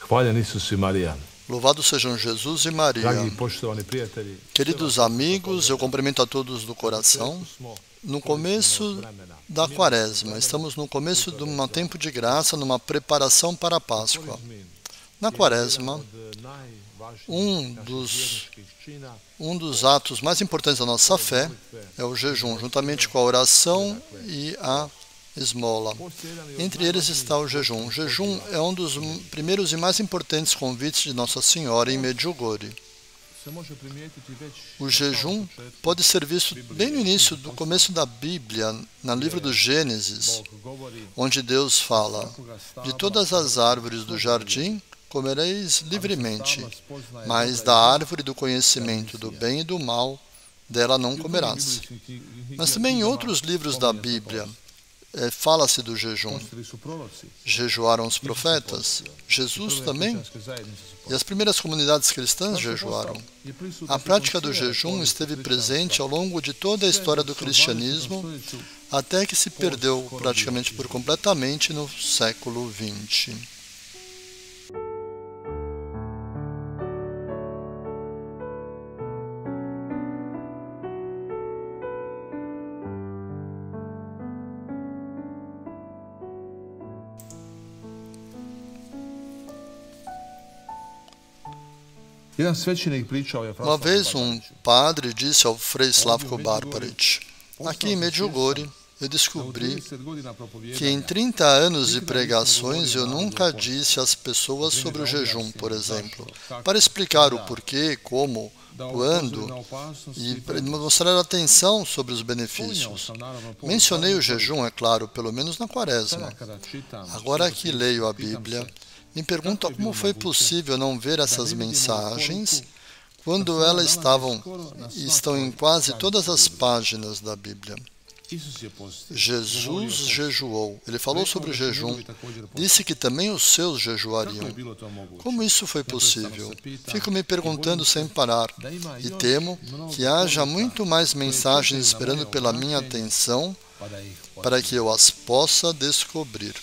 Hvaljen Isus i Marija. Louvado sejam Jesus e Maria. Dragi i poštovani prijatelji, Queridos amigos, eu cumprimento a todos do coração. No começo da Quaresma, estamos no começo de um tempo de graça, numa preparação para a Páscoa. Na Quaresma, um dos atos mais importantes da nossa fé é o jejum, juntamente com a oração e a esmola. Entre eles está o jejum. O jejum é um dos primeiros e mais importantes convites de Nossa Senhora em Medjugorje. O jejum pode ser visto bem no início do começo da Bíblia, no livro do Gênesis, onde Deus fala: de todas as árvores do jardim comereis livremente, mas da árvore do conhecimento do bem e do mal, dela não comerás. Mas também em outros livros da Bíblia, fala-se do jejum. Jejuaram os profetas, Jesus também, e as primeiras comunidades cristãs jejuaram. A prática do jejum esteve presente ao longo de toda a história do cristianismo, até que se perdeu praticamente por completamente no século XX. Uma vez um padre disse ao Frei Slavko Barbarić: aqui em Medjugorje eu descobri que em 30 anos de pregações eu nunca disse às pessoas sobre o jejum, por exemplo, para explicar o porquê, como, quando e mostrar atenção sobre os benefícios. Mencionei o jejum, é claro, pelo menos na Quaresma. Agora que leio a Bíblia, me pergunto como foi possível não ver essas mensagens quando elas estão em quase todas as páginas da Bíblia. Jesus jejuou. Ele falou sobre o jejum. Disse que também os seus jejuariam. Como isso foi possível? Fico me perguntando sem parar e temo que haja muito mais mensagens esperando pela minha atenção para que eu as possa descobrir.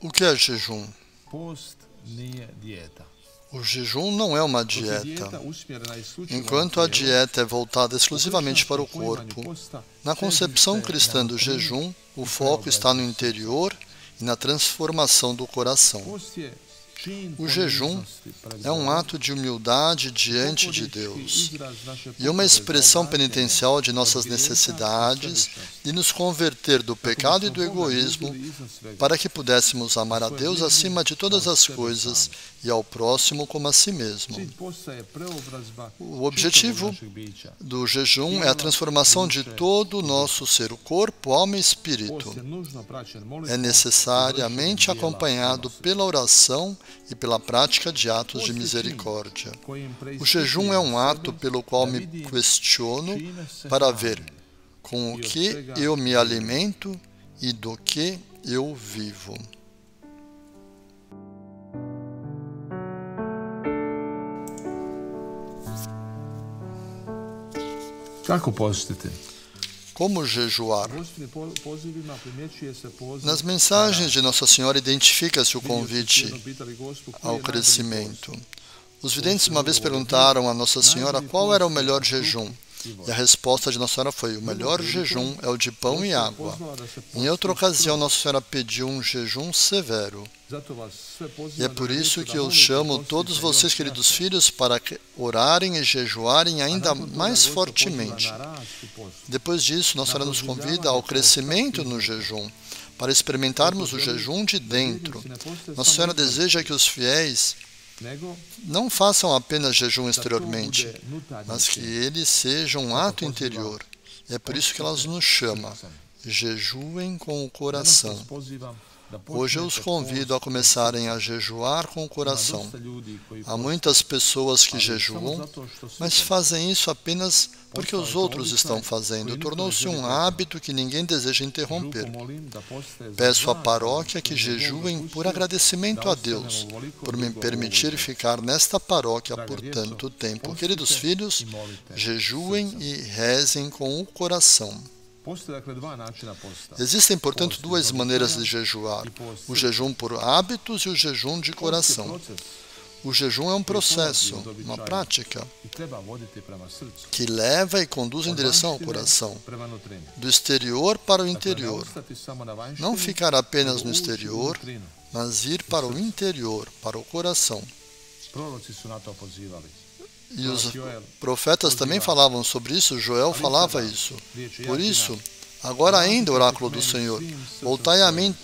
O que é jejum? O jejum não é uma dieta. Enquanto a dieta é voltada exclusivamente para o corpo, na concepção cristã do jejum, o foco está no interior e na transformação do coração. O jejum é um ato de humildade diante de Deus e uma expressão penitencial de nossas necessidades de nos converter do pecado e do egoísmo para que pudéssemos amar a Deus acima de todas as coisas e ao próximo como a si mesmo. O objetivo do jejum é a transformação de todo o nosso ser, o corpo, alma e espírito. É necessariamente acompanhado pela oração e pela prática de atos de misericórdia. O jejum é um ato pelo qual me questiono para ver com o que eu me alimento e do que eu vivo. Como jejuar? Nas mensagens de Nossa Senhora identifica-se o convite ao crescimento. Os videntes uma vez perguntaram a Nossa Senhora qual era o melhor jejum. E a resposta de Nossa Senhora foi: o melhor jejum é o de pão e água. Em outra ocasião, Nossa Senhora pediu um jejum severo. E é por isso que eu chamo todos vocês, queridos filhos, para orarem e jejuarem ainda mais fortemente. Depois disso, Nossa Senhora nos convida ao crescimento no jejum, para experimentarmos o jejum de dentro. Nossa Senhora deseja que os fiéis não façam apenas jejum exteriormente, mas que ele seja um ato interior. É por isso que ela nos chama. Jejuem com o coração. Hoje eu os convido a começarem a jejuar com o coração. Há muitas pessoas que jejuam, mas fazem isso apenas porque os outros estão fazendo. Tornou-se um hábito que ninguém deseja interromper. Peço à paróquia que jejuem por agradecimento a Deus, por me permitir ficar nesta paróquia por tanto tempo. Queridos filhos, jejuem e rezem com o coração. Existem, portanto, duas maneiras de jejuar: o jejum por hábitos e o jejum de coração. O jejum é um processo, uma prática, que leva e conduz em direção ao coração, do exterior para o interior. Não ficar apenas no exterior, mas ir para o interior, para o coração. E os profetas também falavam sobre isso, Joel falava isso. Por isso, agora ainda, oráculo do Senhor, voltai a mim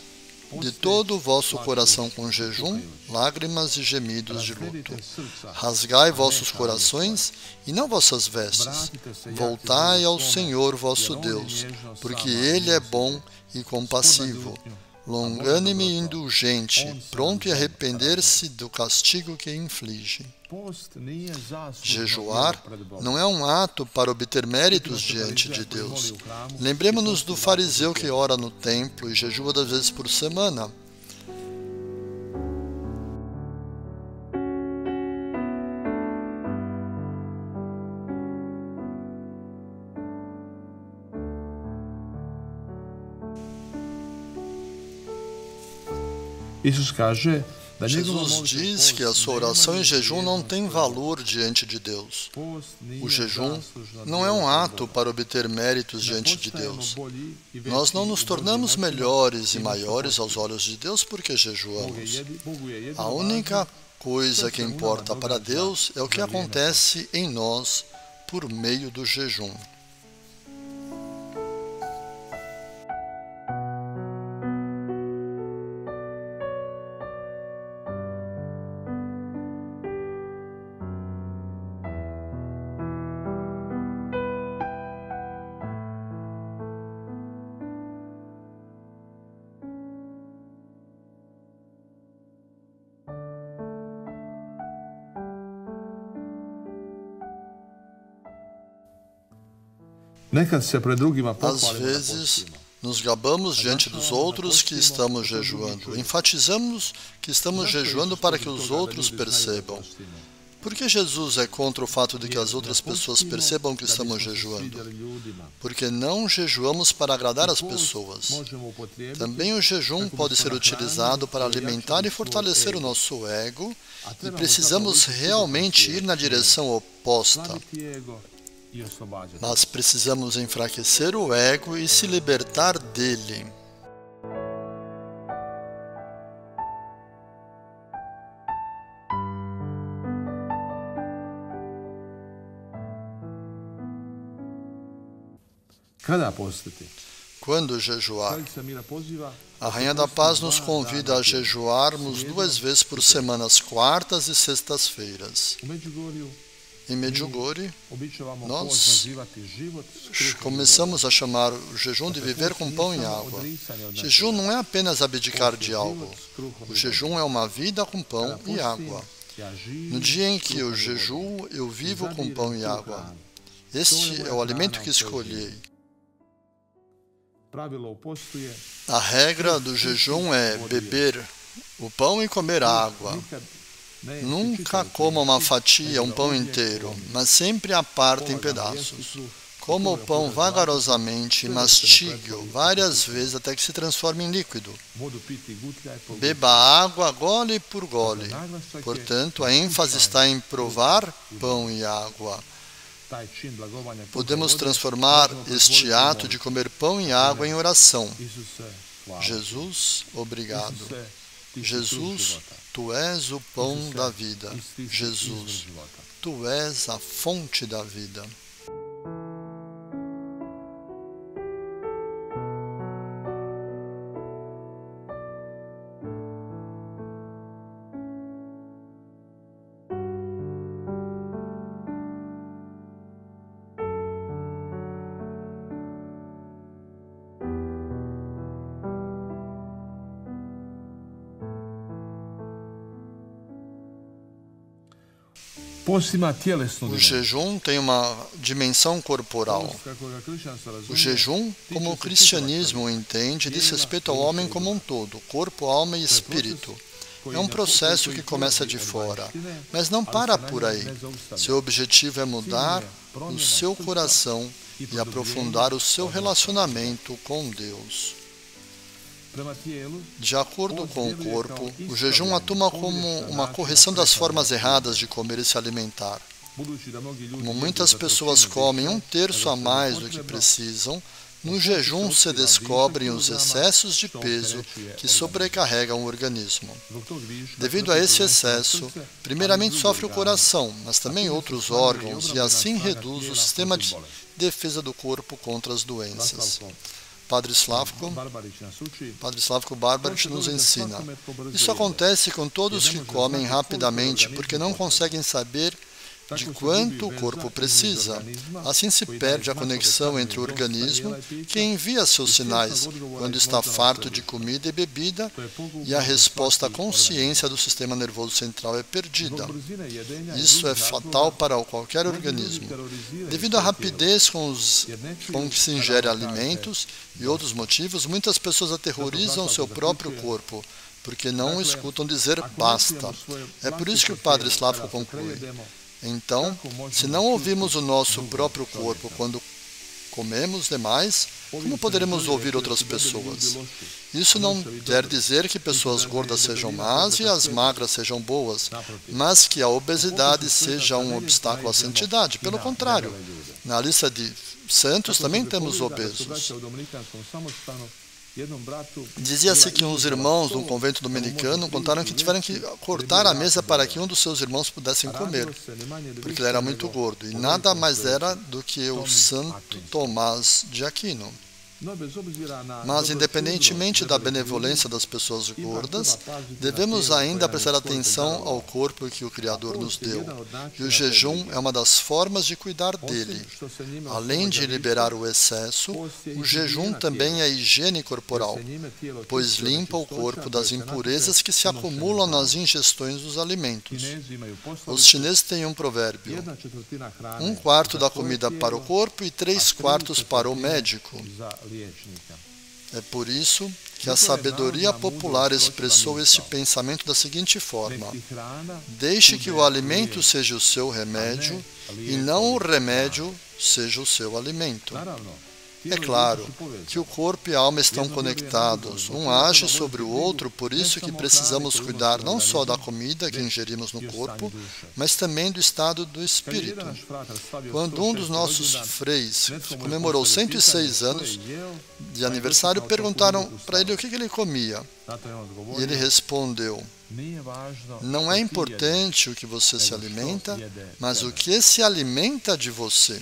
de todo o vosso coração com jejum, lágrimas e gemidos de luto. Rasgai vossos corações e não vossas vestes. Voltai ao Senhor vosso Deus, porque Ele é bom e compassivo, longânime e indulgente, pronto a arrepender-se do castigo que inflige. Jejuar não é um ato para obter méritos diante de Deus. Lembremos-nos do fariseu que ora no templo e jejua 2 vezes por semana. Jesus diz que a sua oração em jejum não tem valor diante de Deus. O jejum não é um ato para obter méritos diante de Deus. Nós não nos tornamos melhores e maiores aos olhos de Deus porque jejuamos. A única coisa que importa para Deus é o que acontece em nós por meio do jejum. Às vezes, nos gabamos diante dos outros que estamos jejuando. Enfatizamos que estamos jejuando para que os outros percebam. Por que Jesus é contra o fato de que as outras pessoas percebam que estamos jejuando? Porque não jejuamos para agradar as pessoas. Também o jejum pode ser utilizado para alimentar e fortalecer o nosso ego, e precisamos realmente ir na direção oposta. Mas precisamos enfraquecer o ego e se libertar dele. Quando jejuar? A Rainha da Paz nos convida a jejuarmos 2 vezes por semana, às quartas e sextas-feiras. Em Medjugorje, nós começamos a chamar o jejum de viver com pão e água. Jejum não é apenas abdicar de algo. O jejum é uma vida com pão e água. No dia em que eu jejuo, eu vivo com pão e água. Este é o alimento que escolhi. A regra do jejum é beber o pão e comer água. Nunca coma uma fatia, um pão inteiro, mas sempre a parte em pedaços. Coma o pão vagarosamente e mastigue-o várias vezes até que se transforme em líquido. Beba água gole por gole. Portanto, a ênfase está em provar pão e água. Podemos transformar este ato de comer pão e água em oração. Jesus, obrigado. Jesus, Tu és o pão da vida. Jesus, Tu és a fonte da vida. O jejum tem uma dimensão corporal. O jejum, como o cristianismo o entende, diz respeito ao homem como um todo, corpo, alma e espírito. É um processo que começa de fora, mas não para por aí. Seu objetivo é mudar o seu coração e aprofundar o seu relacionamento com Deus. De acordo com o corpo, o jejum atua como uma correção das formas erradas de comer e se alimentar. Como muitas pessoas comem 1/3 a mais do que precisam, no jejum se descobrem os excessos de peso que sobrecarregam o organismo. Devido a esse excesso, primeiramente sofre o coração, mas também outros órgãos, e assim reduz o sistema de defesa do corpo contra as doenças. Padre Slavko Barbarič nos ensina. Isso acontece com todos que comem rapidamente porque não conseguem saber de quanto o corpo precisa. Assim se perde a conexão entre o organismo, que envia seus sinais quando está farto de comida e bebida, e a resposta à consciência do sistema nervoso central é perdida. Isso é fatal para qualquer organismo. Devido à rapidez com que se ingere alimentos e outros motivos, muitas pessoas aterrorizam seu próprio corpo, porque não escutam dizer basta. É por isso que o Padre Slavko conclui. Então, se não ouvimos o nosso próprio corpo quando comemos demais, como poderemos ouvir outras pessoas? Isso não quer dizer que pessoas gordas sejam más e as magras sejam boas, mas que a obesidade seja um obstáculo à santidade. Pelo contrário, na lista de santos também temos obesos. Dizia-se que uns irmãos de um convento dominicano contaram que tiveram que cortar a mesa para que um dos seus irmãos pudessem comer, porque ele era muito gordo, e nada mais era do que o Santo Tomás de Aquino. Mas, independentemente da benevolência das pessoas gordas, devemos ainda prestar atenção ao corpo que o Criador nos deu. E o jejum é uma das formas de cuidar dele. Além de liberar o excesso, o jejum também é higiene corporal, pois limpa o corpo das impurezas que se acumulam nas ingestões dos alimentos. Os chineses têm um provérbio: 1/4 da comida para o corpo e 3/4 para o médico. É por isso que a sabedoria popular expressou este pensamento da seguinte forma: deixe que o alimento seja o seu remédio e não o remédio seja o seu alimento. É claro que o corpo e a alma estão conectados, um age sobre o outro, por isso que precisamos cuidar não só da comida que ingerimos no corpo, mas também do estado do espírito. Quando um dos nossos freis comemorou 106 anos de aniversário, perguntaram para ele o que ele comia. E ele respondeu: não é importante o que você se alimenta, mas o que se alimenta de você.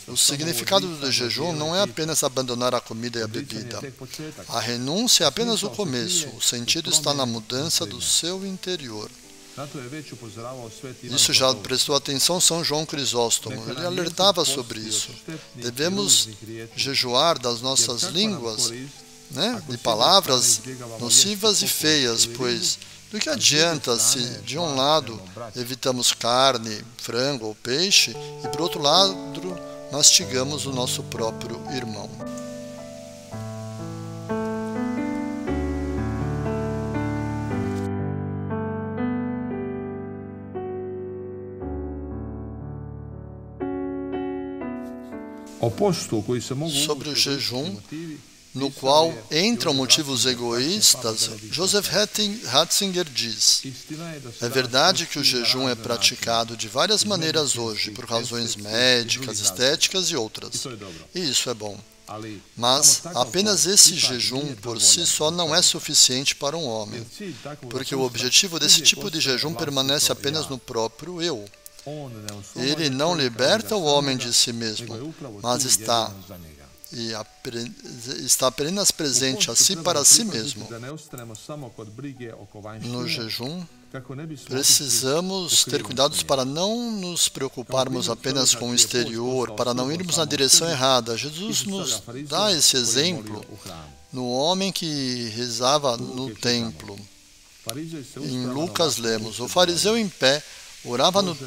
O significado do jejum não é apenas abandonar a comida e a bebida. A renúncia é apenas o começo. O sentido está na mudança do seu interior. Isso já prestou atenção São João Crisóstomo. Ele alertava sobre isso. Devemos jejuar das nossas línguas, de palavras nocivas e feias, pois do que adianta se, de um lado, evitamos carne, frango ou peixe, e, por outro lado, mastigamos o nosso próprio irmão. Sobre o jejum, no qual entram motivos egoístas, Joseph Ratzinger diz: é verdade que o jejum é praticado de várias maneiras hoje, por razões médicas, estéticas e outras. E isso é bom. Mas apenas esse jejum por si só não é suficiente para um homem, porque o objetivo desse tipo de jejum permanece apenas no próprio eu. Ele não liberta o homem de si mesmo, mas está apenas presente a si para si mesmo. No jejum, precisamos ter cuidados para não nos preocuparmos apenas com o exterior, para não irmos na direção errada. Jesus nos dá esse exemplo no homem que rezava no templo. Em Lucas lemos: o fariseu em pé orava no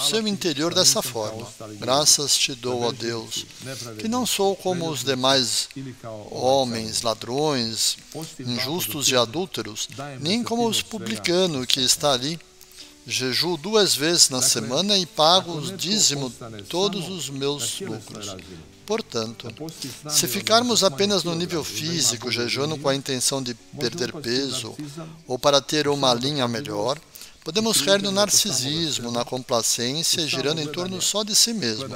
seu interior dessa forma: graças te dou, ó Deus, que não sou como os demais homens, ladrões, injustos e adúlteros, nem como os publicanos que está ali. Jejuo 2 vezes na semana e pago os dízimos todos os meus lucros. Portanto, se ficarmos apenas no nível físico, jejuando com a intenção de perder peso ou para ter uma linha melhor, podemos cair no narcisismo, na complacência e girando em torno só de si mesmo,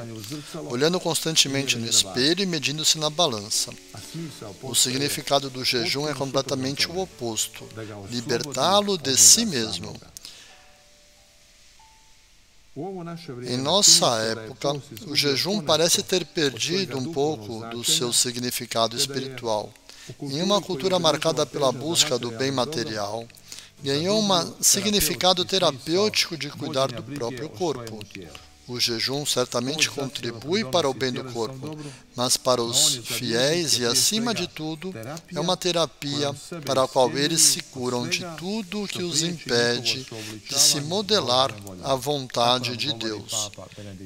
olhando constantemente no espelho e medindo-se na balança. O significado do jejum é completamente o oposto: libertá-lo de si mesmo. Em nossa época, o jejum parece ter perdido um pouco do seu significado espiritual. Em uma cultura marcada pela busca do bem material, ganhou um significado terapêutico de cuidar do próprio corpo. O jejum certamente contribui para o bem do corpo, mas para os fiéis e, acima de tudo, é uma terapia para a qual eles se curam de tudo que os impede de se modelar à vontade de Deus.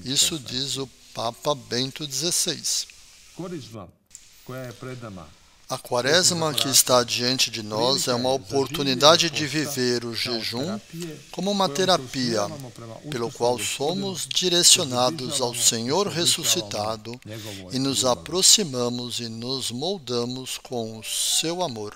Isso diz o Papa Bento XVI. A Quaresma que está diante de nós é uma oportunidade de viver o jejum como uma terapia, pelo qual somos direcionados ao Senhor ressuscitado e nos aproximamos e nos moldamos com o seu amor.